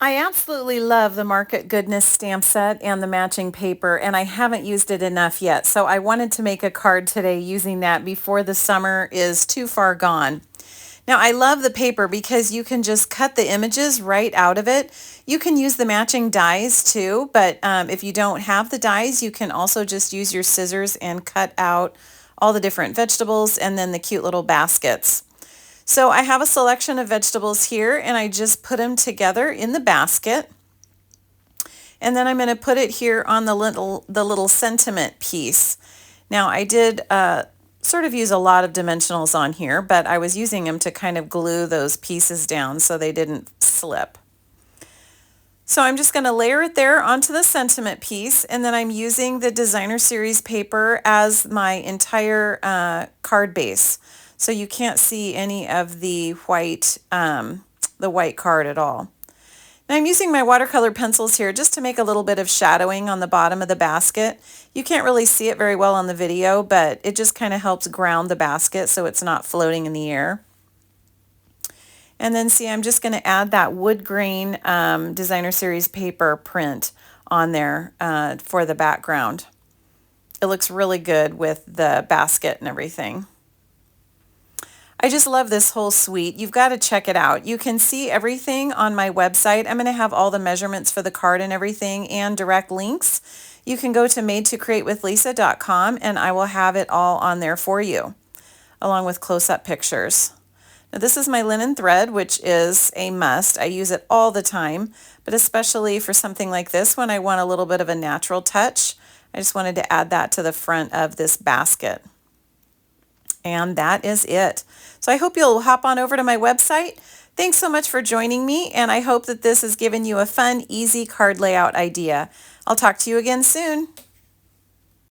I absolutely love the Market Goodness stamp set and the matching paper, and I haven't used it enough yet. So I wanted to make a card today using that before the summer is too far gone. Now I love the paper because you can just cut the images right out of it. You can use the matching dies too, but if you don't have the dies, you can also just use your scissors and cut out all the different vegetables and then the cute little baskets. So I have a selection of vegetables here and I just put them together in the basket. And then I'm going to put it here on the little sentiment piece. Now I did sort of use a lot of dimensionals on here, but I was using them to kind of glue those pieces down so they didn't slip. So I'm just going to layer it there onto the sentiment piece, and then I'm using the designer series paper as my entire card base. So you can't see any of the white card at all. Now I'm using my watercolor pencils here just to make a little bit of shadowing on the bottom of the basket. You can't really see it very well on the video, but it just kind of helps ground the basket so it's not floating in the air. And then see, I'm just going to add that wood grain designer series paper print on there for the background. It looks really good with the basket and everything. I just love this whole suite. You've got to check it out. You can see everything on my website. I'm going to have all the measurements for the card and everything and direct links. You can go to madetocreatewithlisa.com and I will have it all on there for you, along with close-up pictures. Now this is my linen thread, which is a must. I use it all the time, but especially for something like this when I want a little bit of a natural touch. I just wanted to add that to the front of this basket. And that is it. So I hope you'll hop on over to my website. Thanks so much for joining me, and I hope that this has given you a fun, easy card layout idea. I'll talk to you again soon.